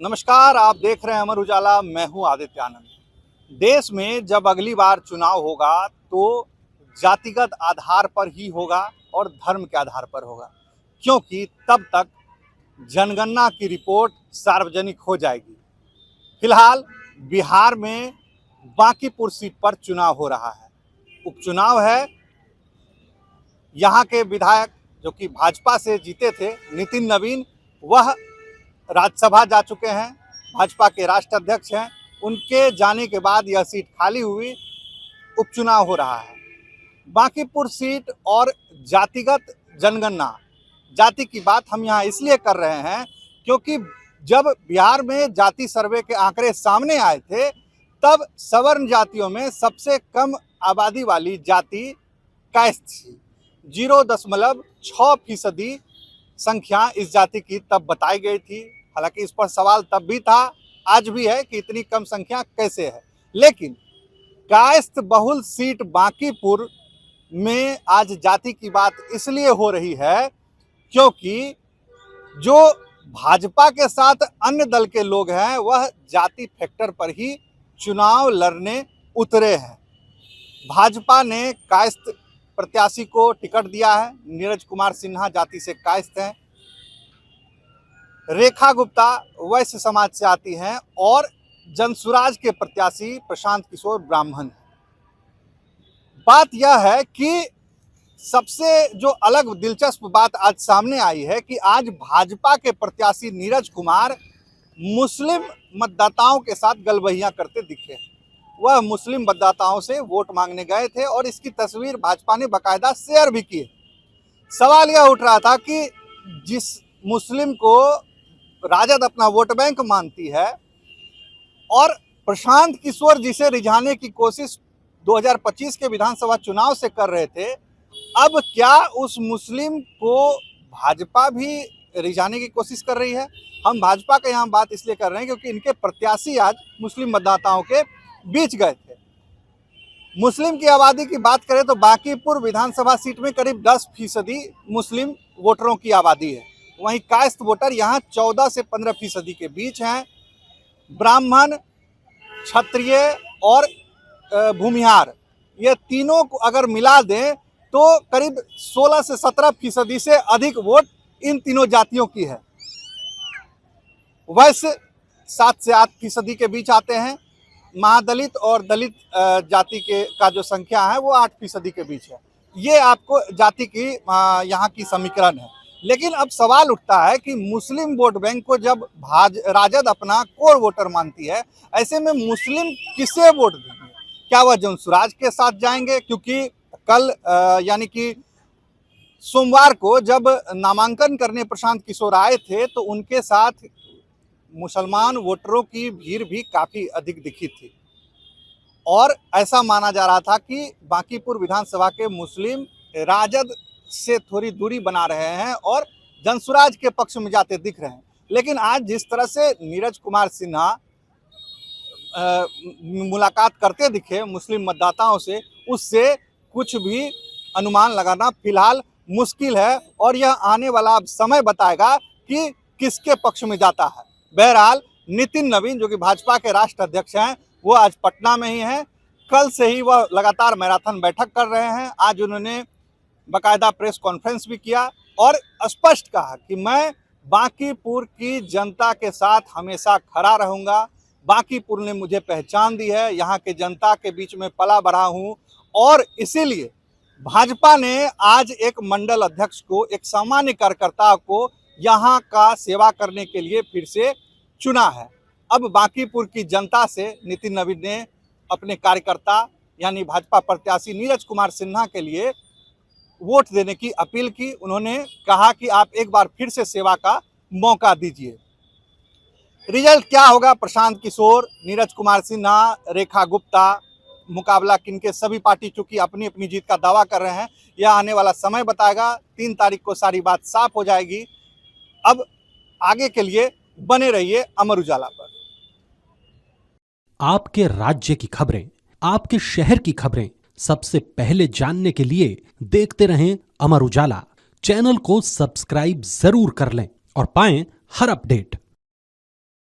नमस्कार, आप देख रहे हैं अमर उजाला। मैं हूं आदित्य आनंद। देश में जब अगली बार चुनाव होगा तो जातिगत आधार पर ही होगा और धर्म के आधार पर होगा, क्योंकि तब तक जनगणना की रिपोर्ट सार्वजनिक हो जाएगी। फिलहाल बिहार में बांकीपुर सीट पर चुनाव हो रहा है, उपचुनाव है। यहाँ के विधायक जो कि भाजपा से जीते थे, नितिन नवीन, वह राज्यसभा जा चुके हैं, भाजपा के राष्ट्र अध्यक्ष हैं। उनके जाने के बाद यह सीट खाली हुई, उपचुनाव हो रहा है। बांकीपुर सीट और जातिगत जनगणना, जाति की बात हम यहाँ इसलिए कर रहे हैं क्योंकि जब बिहार में जाति सर्वे के आंकड़े सामने आए थे तब सवर्ण जातियों में सबसे कम आबादी वाली जाति कायस्थ थी। 0.6% संख्या इस जाति की तब बताई गई थी। हालांकि इस पर सवाल तब भी था, आज भी है कि इतनी कम संख्या कैसे है। लेकिन कायस्थ बहुल सीट बांकीपुर में आज जाति की बात इसलिए हो रही है क्योंकि जो भाजपा के साथ अन्य दल के लोग हैं वह जाति फैक्टर पर ही चुनाव लड़ने उतरे हैं। भाजपा ने कायस्थ प्रत्याशी को टिकट दिया है। नीरज कुमार सिन्हा जाति से कायस्थ हैं, रेखा गुप्ता वैश्य समाज से आती हैं और जनसुराज के प्रत्याशी प्रशांत किशोर ब्राह्मण हैं। बात यह है कि सबसे जो अलग दिलचस्प बात आज सामने आई है कि आज भाजपा के प्रत्याशी नीरज कुमार मुस्लिम मतदाताओं के साथ गलबहियां करते दिखे। वह मुस्लिम मतदाताओं से वोट मांगने गए थे और इसकी तस्वीर भाजपा ने बाकायदा शेयर भी की। सवाल यह उठ रहा था कि जिस मुस्लिम को राजद अपना वोट बैंक मानती है और प्रशांत किशोर जिसे रिझाने की कोशिश 2025 के विधानसभा चुनाव से कर रहे थे, अब क्या उस मुस्लिम को भाजपा भी रिझाने की कोशिश कर रही है? हम भाजपा का यहाँ बात इसलिए कर रहे हैं क्योंकि इनके प्रत्याशी आज मुस्लिम मतदाताओं के बीच गए थे। मुस्लिम की आबादी की बात करें तो बांकीपुर विधानसभा सीट में करीब 10% मुस्लिम वोटरों की आबादी है। वहीं कायस्थ वोटर यहाँ 14 से 15% के बीच हैं। ब्राह्मण, क्षत्रिय और भूमिहार, ये तीनों को अगर मिला दें तो करीब 16 से 17% से अधिक वोट इन तीनों जातियों की है। वैसे 7 से 8% के बीच आते हैं। महादलित और दलित जाति के का जो संख्या है वो 8% के बीच है। ये आपको जाति की यहाँ की समीकरण है। लेकिन अब सवाल उठता है कि मुस्लिम वोट बैंक को जब राजद अपना कोर वोटर मानती है, ऐसे में मुस्लिम किसे वोट देंगे? क्या वह जनसुराज के साथ जाएंगे? क्योंकि कल यानी कि सोमवार को जब नामांकन करने प्रशांत किशोर आए थे तो उनके साथ मुसलमान वोटरों की भीड़ भी काफ़ी अधिक दिखी थी और ऐसा माना जा रहा था कि बांकीपुर विधानसभा के मुस्लिम राजद से थोड़ी दूरी बना रहे हैं और जनसुराज के पक्ष में जाते दिख रहे हैं। लेकिन आज जिस तरह से नीरज कुमार सिन्हा मुलाकात करते दिखे मुस्लिम मतदाताओं से, उससे कुछ भी अनुमान लगाना फिलहाल मुश्किल है और यह आने वाला अब समय बताएगा कि किसके पक्ष में जाता है। बहरहाल नितिन नवीन जो कि भाजपा के राष्ट्र अध्यक्ष हैं, वो आज पटना में ही हैं। कल से ही वह लगातार मैराथन बैठक कर रहे हैं। आज उन्होंने बाकायदा प्रेस कॉन्फ्रेंस भी किया और स्पष्ट कहा कि मैं बांकीपुर की जनता के साथ हमेशा खड़ा रहूंगा। बांकीपुर ने मुझे पहचान दी है, यहाँ के जनता के बीच में पला बढ़ा हूँ और इसीलिए भाजपा ने आज एक मंडल अध्यक्ष को, एक सामान्य कार्यकर्ता को यहाँ का सेवा करने के लिए फिर से चुना है। अब बांकीपुर की जनता से नितिन नवीन ने अपने कार्यकर्ता यानी भाजपा प्रत्याशी नीरज कुमार सिन्हा के लिए वोट देने की अपील की। उन्होंने कहा कि आप एक बार फिर से सेवा का मौका दीजिए। रिजल्ट क्या होगा? प्रशांत किशोर, नीरज कुमार सिन्हा, रेखा गुप्ता, मुकाबला किनके? सभी पार्टी चूंकि अपनी अपनी जीत का दावा कर रहे हैं, यह आने वाला समय बताएगा। 3 तारीख को सारी बात साफ हो जाएगी। अब आगे के लिए बने रहिए अमर उजाला पर। आपके राज्य की खबरें, आपके शहर की खबरें सबसे पहले जानने के लिए देखते रहें अमर उजाला। चैनल को सब्सक्राइब जरूर कर लें और पाएं हर अपडेट।